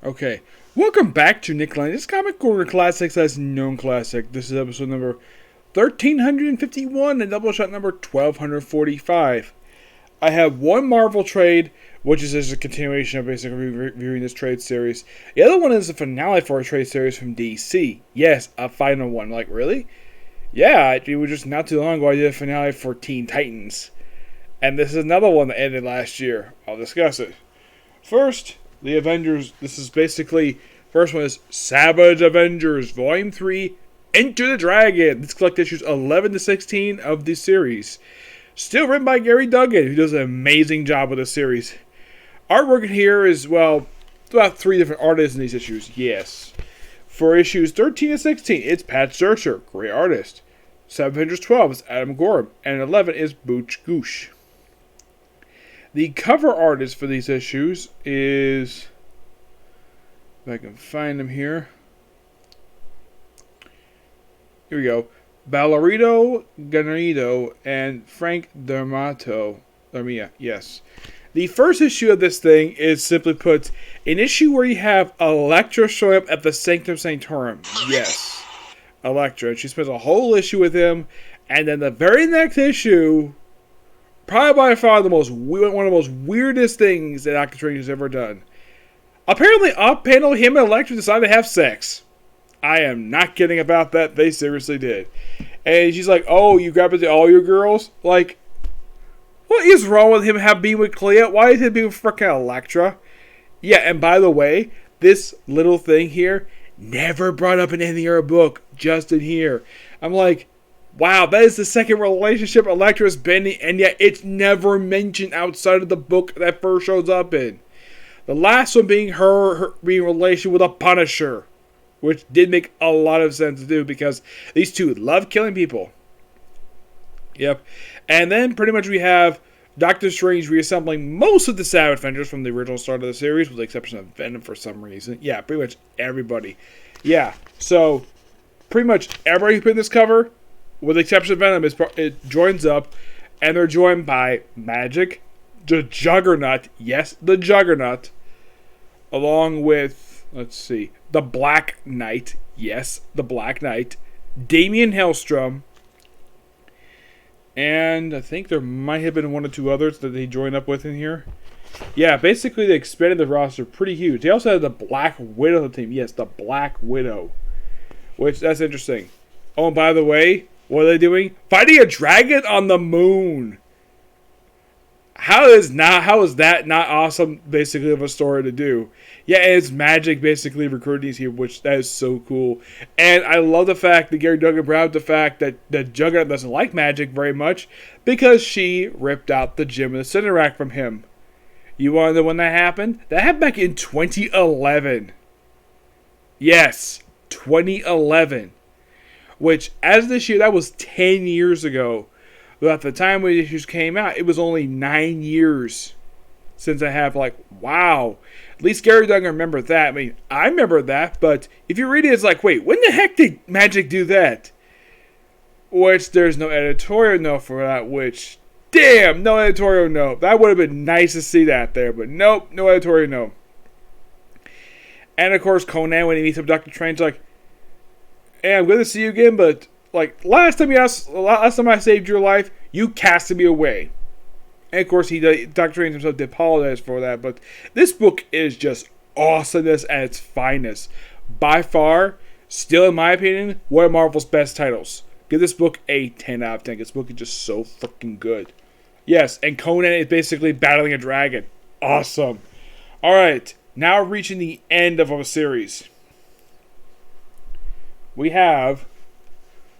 Okay, welcome back to Nick Lenz Comic Corner Classics as known classic. This is episode number 1351 and Doubleshot number 1245. I have one Marvel trade, which is just a continuation of basically reviewing this trade series. The other one is the finale for a trade series from DC. Yes, a final one. Like, really? Yeah, it was just not too long ago I did a finale for Teen Titans. And this is another one that ended last year. I'll discuss it. First, the Avengers. This is basically, first one is Savage Avengers, Volume 3, Enter the Dragon. This collects issues 11 to 16 of the series. Still written by Gary Duggan, who does an amazing job with the series. Artwork here is, well, about 3 different artists in these issues, yes. For issues 13 to 16, it's Pat Searcher, great artist. 7 Avengers 12 is Adam Gorham, and 11 is Booch Goosh. The cover artist for these issues is, if I can find him here. Here we go. Ballerito Garrido and Frank Darmia, yes. The first issue of this thing is, simply put, an issue where you have Elektra showing up at the Sanctum Sanctorum. Yes. Elektra. She spends a whole issue with him, and then the very next issue, probably by far one of the most weirdest things that Doctor Strange has ever done. Apparently, off panel, him and Elektra decided to have sex. I am not kidding about that. They seriously did. And she's like, "Oh, you grab it to all your girls?" Like, what is wrong with him being with Clea? Why is he being freaking Elektra? Yeah, and by the way, this little thing here never brought up in any other book, just in here. I'm like, wow, that is the second relationship Elektra's been in, and yet it's never mentioned outside of the book that first shows up in. The last one being her being in a relation with a Punisher, which did make a lot of sense to do because these two love killing people. Yep. And then pretty much we have Doctor Strange reassembling most of the Savage Avengers from the original start of the series, with the exception of Venom for some reason. Yeah, pretty much everybody. Yeah, so pretty much everybody who put in this cover, with the exception of Venom, it joins up, and they're joined by Magic, the Juggernaut, yes, the Juggernaut, along with, let's see, the Black Knight, yes, the Black Knight, Damian Hellstrom, and I think there might have been one or two others that they joined up with in here. Yeah, basically they expanded the roster pretty huge. They also had the Black Widow on the team. Yes, the Black Widow. Which, that's interesting. Oh, and by the way, what are they doing? Fighting a dragon on the moon. How is that not awesome, basically, of a story to do? Yeah, and it's Magic basically recruiting these here, which that is so cool. And I love the fact that Gary Duggan brought up the fact that the Juggernaut doesn't like Magic very much because she ripped out the gem and the Cinder from him. You want to know when that happened? That happened back in 2011. Yes, 2011. Which, as this year, that was 10 years ago. But at the time when the issues came out, it was only 9 years since I have, like, wow. At least Gary Duggan remembered that. I mean, I remember that, but if you read it, it's like, wait, when the heck did Magic do that? Which, there's no editorial note for that, which, damn, no editorial note. That would have been nice to see that there, but nope, no editorial note. And, of course, Conan, when he meets up Dr. Strange, like, hey, I'm going to see you again, but, like, last time I saved your life, you casted me away. And of course, Dr. Strange himself did apologize for that. But this book is just awesomeness at its finest. By far, still in my opinion, one of Marvel's best titles. Give this book a 10 out of 10. This book is just so freaking good. Yes, and Conan is basically battling a dragon. Awesome. Alright, now reaching the end of our series. We have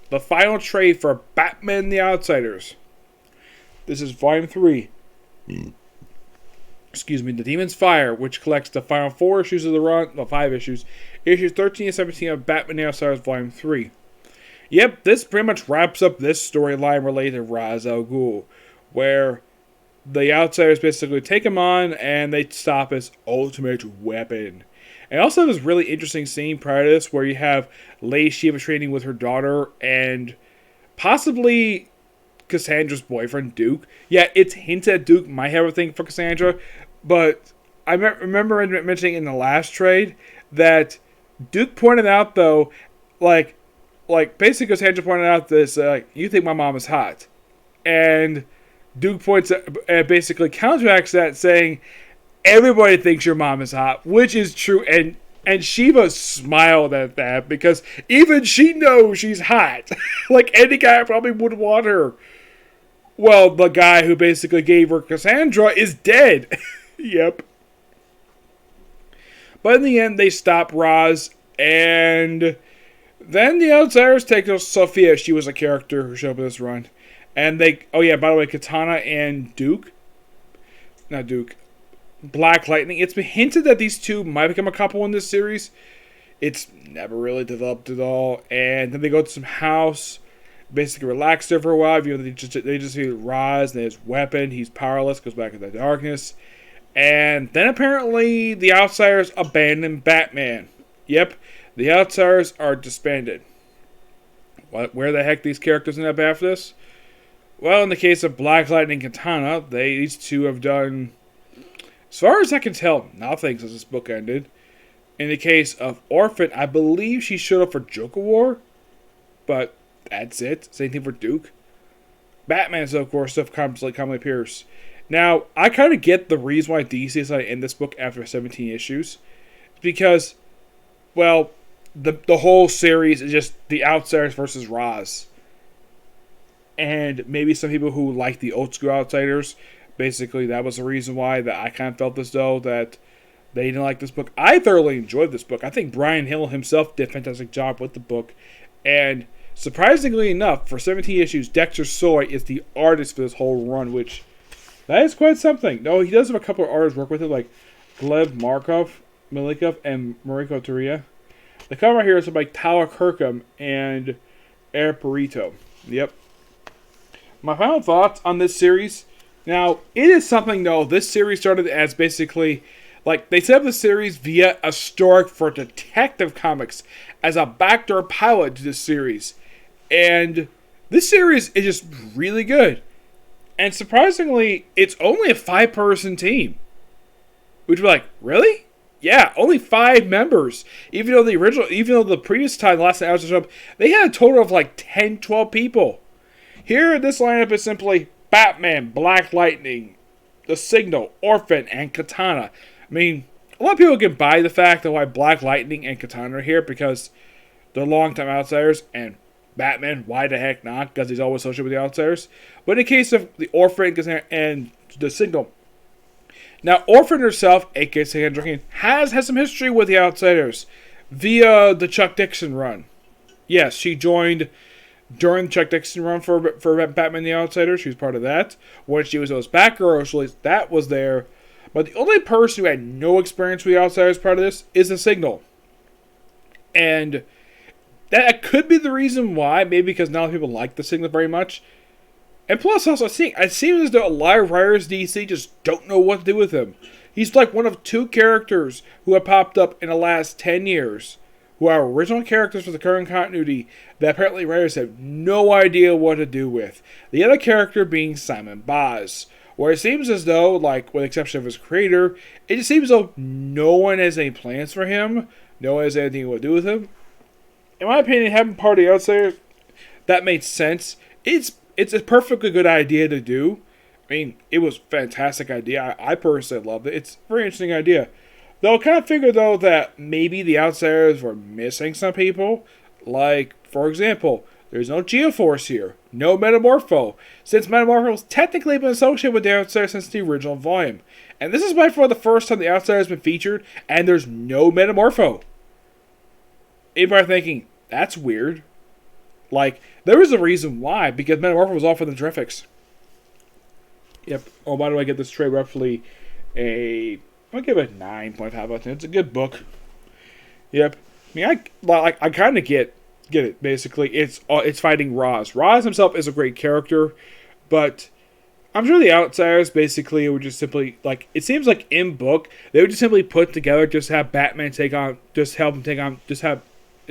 the final trade for Batman and the Outsiders. This is Volume 3. Excuse me, The Demon's Fire, which collects the final 4 issues of the run, well, 5 issues. Issues 13 and 17 of Batman and the Outsiders, Volume 3. Yep, this pretty much wraps up this storyline related to Ra's al Ghul, where the Outsiders basically take him on and they stop his ultimate weapon. And also this really interesting scene prior to this where you have Lady Shiva training with her daughter and possibly Cassandra's boyfriend, Duke. Yeah, it's hinted at Duke might have a thing for Cassandra, but I remember mentioning in the last trade that Duke pointed out, though, like basically Cassandra pointed out this, you think my mom is hot. And Duke basically counteracts that, saying, everybody thinks your mom is hot, which is true. And Shiva smiled at that, because even she knows she's hot. Like, any guy probably would want her. Well, the guy who basically gave her Cassandra is dead. Yep. But in the end, they stop Roz, and then the Outsiders take Sophia. She was a character who showed up in this run. And oh yeah, by the way, Katana and Black Lightning. It's been hinted that these two might become a couple in this series. It's never really developed at all. And then they go to some house, basically relax there for a while. They just see Roz and his weapon. He's powerless, goes back into the darkness. And then apparently the Outsiders abandon Batman. Yep, the Outsiders are disbanded. Where the heck these characters end up after this? Well, in the case of Black Lightning and Katana, these two have done, as far as I can tell, nothing since this book ended. In the case of Orphan, I believe she showed up for Joker War, but that's it. Same thing for Duke. Batman, so of course, stuff commonly appears. Now, I kind of get the reason why DC is not in this book after 17 issues. Because, well, the whole series is just the Outsiders versus Roz. And maybe some people who like the old school Outsiders, basically that was the reason why that I kind of felt as though that they didn't like this book. I thoroughly enjoyed this book. I think Brian Hill himself did a fantastic job with the book. And surprisingly enough, for 17 issues, Dexter Soy is the artist for this whole run, which that is quite something. No, he does have a couple of artists work with him, like Gleb Malikov, and Mariko Turia. The cover right here is by Tyler Kirkham and Eric Perito. Yep. My final thoughts on this series. Now, it is something, though, this series started as basically, like, they set up the series via a story for Detective Comics as a backdoor pilot to this series. And this series is just really good. And surprisingly, it's only a 5-person team. Which would be like, really? Yeah, only 5 members. Even though the previous time, the last time I was up, they had a total of like 10, 12 people. Here, this lineup is simply Batman, Black Lightning, The Signal, Orphan, and Katana. I mean, a lot of people can buy the fact that why Black Lightning and Katana are here because they're longtime Outsiders, and Batman, why the heck not? Because he's always associated with the Outsiders. But in the case of the Orphan and The Signal, now Orphan herself, aka Cassandra, has some history with the Outsiders via the Chuck Dixon run. Yes, she joined during the Chuck Dixon run for Batman the Outsider. She was part of that. When she was those Batgirls, that was there. But the only person who had no experience with the Outsiders part of this is the Signal. And that could be the reason why, maybe because not a lot of people like the Signal very much. And plus, also, it seems as though a lot of writers DC just don't know what to do with him. He's like one of 2 characters who have popped up in the last 10 years, who are original characters for the current continuity, that apparently writers have no idea what to do with. The other character being Simon Baz, where it seems as though, like, with the exception of his creator, it just seems as though no one has any plans for him, no one has anything to do with him. In my opinion, having part of the Outsiders, that made sense. It's a perfectly good idea to do. I mean, it was a fantastic idea. I personally loved it. It's a very interesting idea. Though I kind of figured, though, that maybe the Outsiders were missing some people. Like, for example, there's no Geoforce here. No Metamorpho. Since Metamorpho has technically been associated with the Outsiders since the original volume. And this is by far the first time the Outsiders has been featured, and there's no Metamorpho. Anybody thinking, that's weird. Like, there was a reason why, because Metamorpho was all for the Terrifics. Yep. Oh, by the way, I get this trade roughly I'll give it a 9.5 out of 10. It's a good book. Yep. I mean, I kind of get it, basically. It's fighting Roz. Roz himself is a great character, but I'm sure the Outsiders basically would just simply, like, it seems like in book, they would just simply put together, just have Batman help him take on, have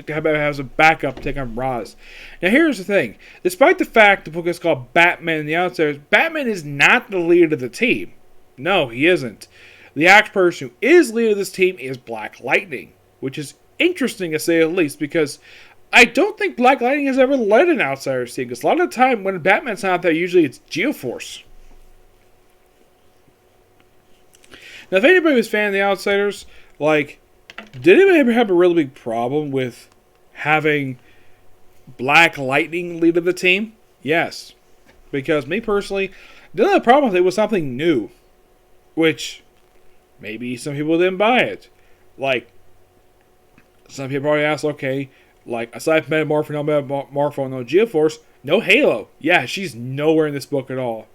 Batman has a backup take on Roz. Now, here's the thing. Despite the fact the book is called Batman and the Outsiders, Batman is not the leader of the team. No, he isn't. The actor person who is leader of this team is Black Lightning, which is interesting to say the least, because I don't think Black Lightning has ever led an Outsiders team, because a lot of the time when Batman's not there, usually it's Geoforce. Now, if anybody was a fan of the Outsiders, like, did anybody ever have a really big problem with having Black Lightning lead of the team? Yes. Because me personally, the only problem with it was something new. Which, maybe some people didn't buy it. Like, some people probably asked, okay, like, aside from Metamorpho, no Metamorpho, no Geoforce, no Halo. Yeah, she's nowhere in this book at all.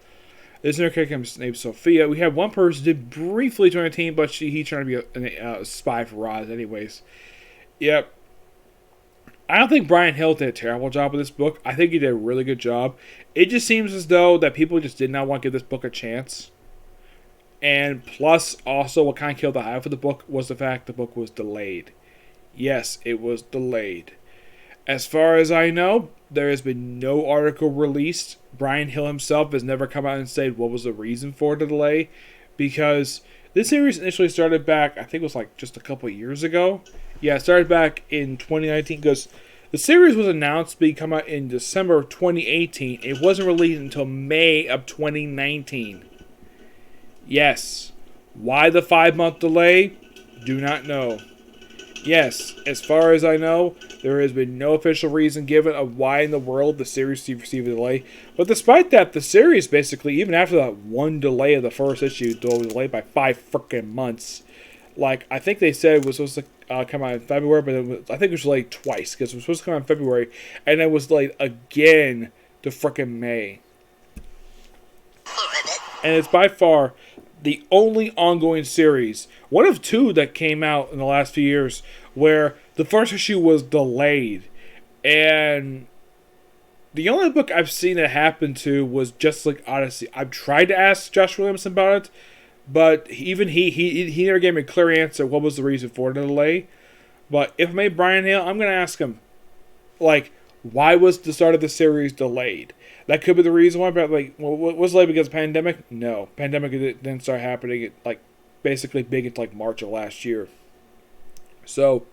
This new character named Sophia. We had one person who did briefly join the team, but he's trying to be a spy for Roz anyways. Yep. I don't think Brian Hill did a terrible job with this book. I think he did a really good job. It just seems as though that people just did not want to give this book a chance. And plus, also, what kind of killed the hype for the book was the fact the book was delayed. Yes, it was delayed. As far as I know, there has been no article released. Brian Hill himself has never come out and said what was the reason for the delay. Because this series initially started back, I think it was like just a couple of years ago. Yeah, it started back in 2019 because the series was announced to come out in December of 2018. It wasn't released until May of 2019. Yes. Why the 5-month delay? Do not know. Yes, as far as I know, there has been no official reason given of why in the world the series received a delay. But despite that, the series basically, even after that one delay of the first issue, delayed by 5 freaking months. Like, I think they said it was supposed to come out in February, but I think it was delayed twice, because it was supposed to come out in February, and it was delayed again to freaking May. And it's by far the only ongoing series, one of 2 that came out in the last few years, where the first issue was delayed. And the only book I've seen it happen to was Just Like Odyssey. I've tried to ask Josh Williamson about it, but even he never gave me a clear answer what was the reason for the delay. But if I made Brian Hill, I'm going to ask him, like, why was the start of the series delayed? That could be the reason why, but, like, was it delayed because of the pandemic? No. Pandemic didn't start happening, like, basically big into, like, March of last year. So,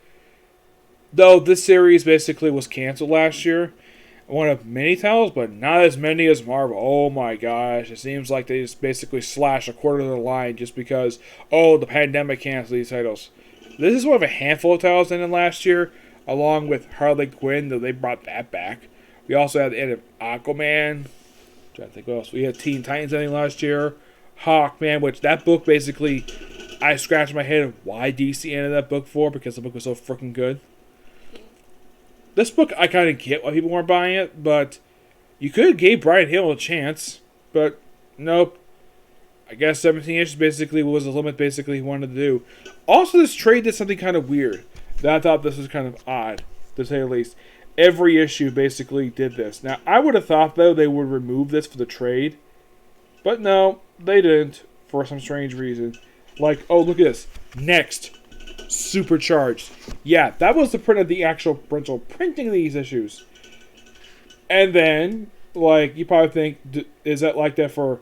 though this series basically was canceled last year, one of many titles, but not as many as Marvel. Oh my gosh, it seems like they just basically slashed a quarter of the line just because, oh, the pandemic canceled these titles. This is one of a handful of titles ended last year, along with Harley Quinn, though they brought that back. We also had the end of Aquaman. I'm trying to think what else. We had Teen Titans ending last year. Hawkman, which that book basically, I scratched my head of why DC ended that book for, because the book was so freaking good. This book, I kind of get why people weren't buying it, but you could have gave Brian Hill a chance, but nope. I guess 17 issues basically was the limit basically he wanted to do. Also, this trade did something kind of weird that I thought this was kind of odd, to say the least. Every issue basically did this. Now, I would have thought, though, they would remove this for the trade, but no, they didn't, for some strange reason. Like, oh, look at this. Next. Supercharged. Yeah, that was the print of the actual printing of these issues. And then, like, you probably think, is that like that for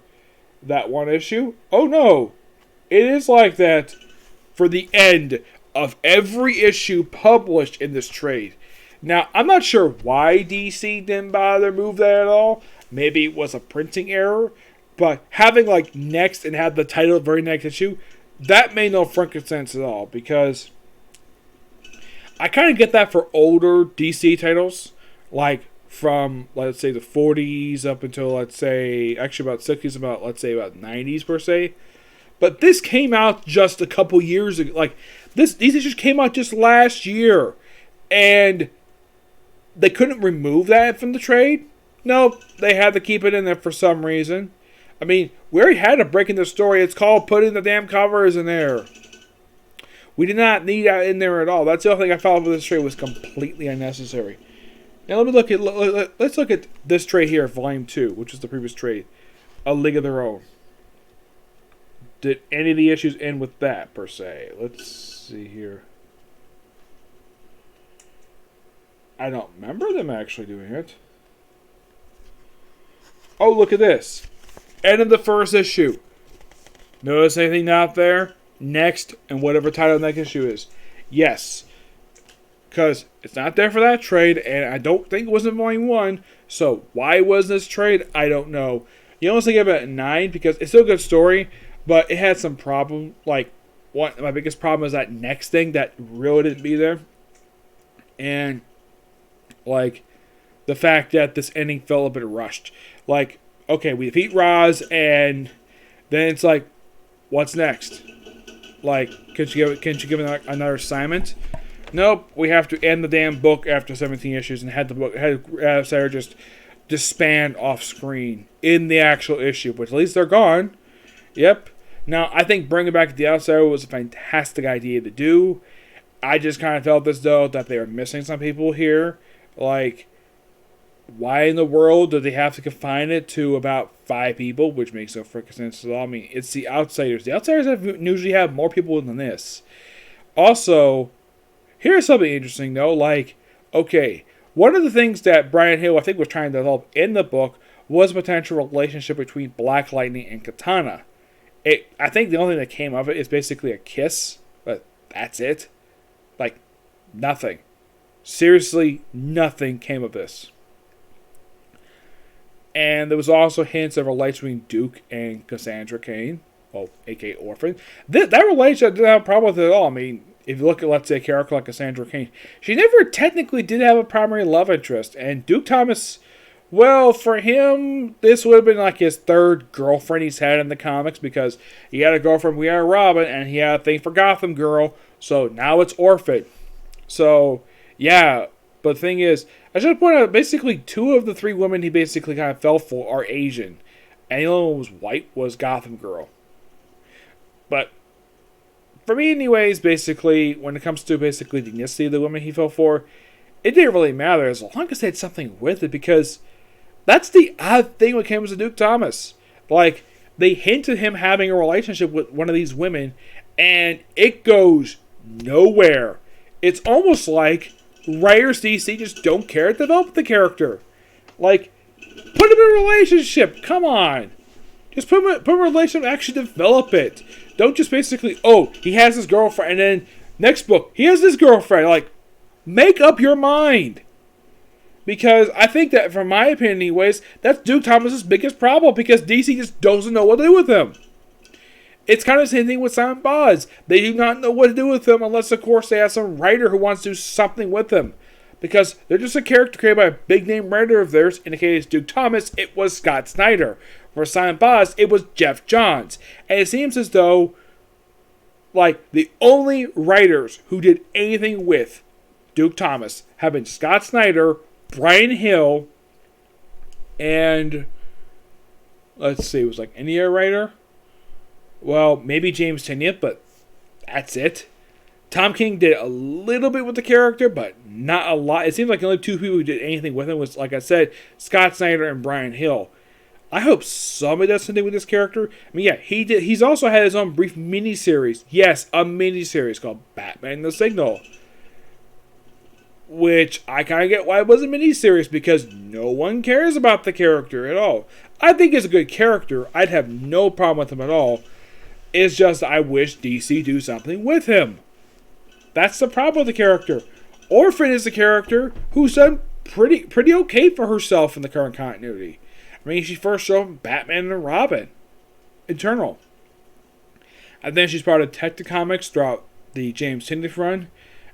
that one issue? Oh, no. It is like that for the end of every issue published in this trade. Now, I'm not sure why DC didn't bother to move that at all. Maybe it was a printing error. But having, like, next and have the title of the very next issue, that made no freaking sense at all. Because I kind of get that for older DC titles. Like, from, let's say, the 40s up until, let's say, actually about 60s, about, let's say, about 90s, per se. But this came out just a couple years ago. Like, these issues came out just last year. And they couldn't remove that from the trade? Nope, they had to keep it in there for some reason. I mean, we already had a break in the story. It's called putting the damn covers in there. We did not need that in there at all. That's the only thing I felt with this trade was completely unnecessary. Now let's look at this trade here, Volume 2, which was the previous trade. A League of Their Own. Did any of the issues end with that, per se? Let's see here. I don't remember them actually doing it. Oh, look at this. End of the first issue. Notice anything out there? next and whatever title the next issue is. Yes. Because it's not there for that trade, and I don't think it was in Volume 1. So why was this trade? I don't know. You honestly give it a 9 because it's still a good story, but it had some problem. Like, my biggest problem is that next thing that really didn't be there. And, like, the fact that this ending felt a bit rushed. Like, okay, we defeat Roz, and then it's like, what's next? Like, can she give another assignment? Nope, we have to end the damn book after 17 issues and had Sarah just disband off screen in the actual issue, but at least they're gone. Yep. Now, I think bringing back the Outsider was a fantastic idea to do. I just kind of felt as though that they were missing some people here. Like, why in the world do they have to confine it to about 5 people, which makes no freaking sense at all? I mean, it's the Outsiders. The Outsiders usually have more people than this. Also, here's something interesting, though. Like, okay, one of the things that Brian Hill, I think, was trying to develop in the book was a potential relationship between Black Lightning and Katana. I think the only thing that came of it is basically a kiss, but that's it. Like, nothing. Seriously, nothing came of this. And there was also hints of a relationship between Duke and Cassandra Cain, well, a.k.a. Orphan. That relationship didn't have a problem with it at all. I mean, if you look at, let's say, a character like Cassandra Cain, she never technically did have a primary love interest. And Duke Thomas, well, for him, this would have been like his third girlfriend he's had in the comics, because he had a girlfriend, We Are Robin, and he had a thing for Gotham Girl, so now it's Orphan. So, yeah, but the thing is, I should point out, basically 2 of the 3 women he basically kind of fell for are Asian. And the only one was white, was Gotham Girl. But, for me anyways, basically, when it comes to basically the ethnicity of the women he fell for, it didn't really matter as long as they had something with it, because that's the odd thing when it comes to Duke Thomas. Like, they hinted him having a relationship with one of these women, and it goes nowhere. It's almost like writers DC just don't care to develop the character. Like, put him in a relationship. Come on. Just put him in a relationship and actually develop it. Don't just basically, oh, he has his girlfriend, and then next book, he has his girlfriend. Like, make up your mind. Because I think that, from my opinion anyways, that's Duke Thomas's biggest problem, because DC just doesn't know what to do with him. It's kind of the same thing with Silent Boz. They do not know what to do with him unless, of course, they have some writer who wants to do something with him. Because they're just a character created by a big-name writer of theirs. In the case of Duke Thomas, it was Scott Snyder. For Silent Boz, it was Jeff Johns. And it seems as though, like, the only writers who did anything with Duke Thomas have been Scott Snyder, Brian Hill, and, let's see, it was like any other writer? Well, maybe James Tynion, but that's it. Tom King did a little bit with the character, but not a lot. It seems like the only 2 people who did anything with him was, like I said, Scott Snyder and Brian Hill. I hope somebody does something with this character. I mean, yeah, he did. He's also had his own brief miniseries. Yes, a miniseries called Batman the Signal. Which I kind of get why it was a miniseries, because no one cares about the character at all. I think he's a good character. I'd have no problem with him at all. It's just I wish DC do something with him. That's the problem with the character. Orphan is a character who's done pretty okay for herself in the current continuity. I mean, she first showed up Batman and Robin. Eternal. And then she's part of Detective Comics throughout the James Tynion run.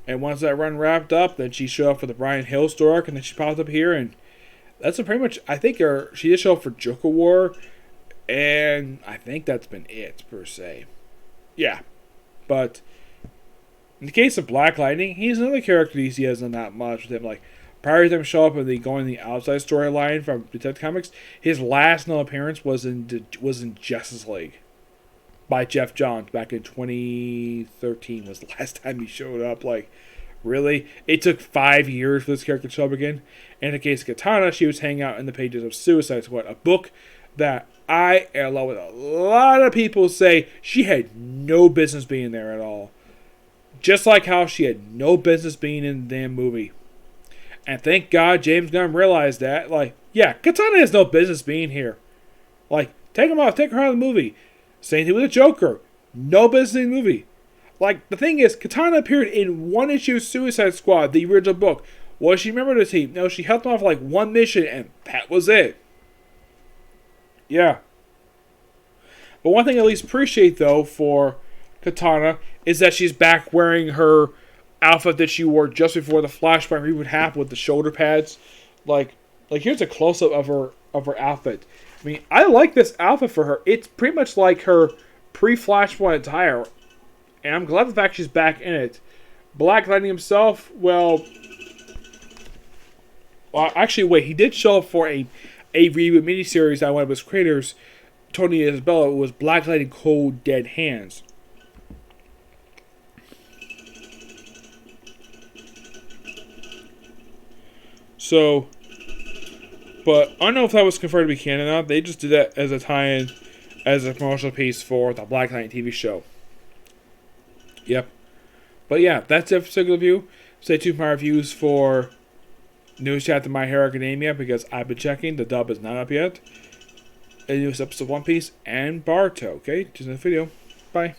And once that run wrapped up, then she showed up for the Brian Hill story arc, and then she popped up here, and that's pretty much, I think she did show up for Joker War, and I think that's been it, per se. Yeah. But in the case of Black Lightning, he's another character DC hasn't done that much with him. Like, prior to him show up and going the outside storyline from Detective Comics, his last known appearance was in Justice League by Jeff Johns back in 2013 was the last time he showed up. Like, really? It took 5 years for this character to show up again. And in the case of Katana, she was hanging out in the pages of Suicide Squad, a book that I, along with a lot of people, say she had no business being there at all. Just like how she had no business being in the damn movie. And thank God James Gunn realized that. Like, yeah, Katana has no business being here. Like, take her out of the movie. Same thing with the Joker. no business in the movie. Like, the thing is, Katana appeared in one issue of Suicide Squad, the original book. Was she a member of the team? No, she helped them off like one mission, and that was it. Yeah. But one thing I at least appreciate, though, for Katana is that she's back wearing her outfit that she wore just before the flashback reboot happened with the shoulder pads. Like here's a close-up of her outfit. I mean, I like this outfit for her. It's pretty much like her pre-Flashpoint attire, and I'm glad the fact she's back in it. Black Lightning himself, well, actually, wait, he did show up for a reboot miniseries that one of his creators, Tony Isabella, was Black Lightning Cold Dead Hands. So, but I don't know if that was confirmed to be canon or not. They just did that as a tie-in, as a promotional piece for the Black Knight TV show. Yep. But yeah, that's it for Single Review. Stay tuned for my reviews for News Chapter My Hero Academia, because I've been checking. The dub is not up yet. A newest episode of One Piece and Boruto. Okay, just in the video. Bye.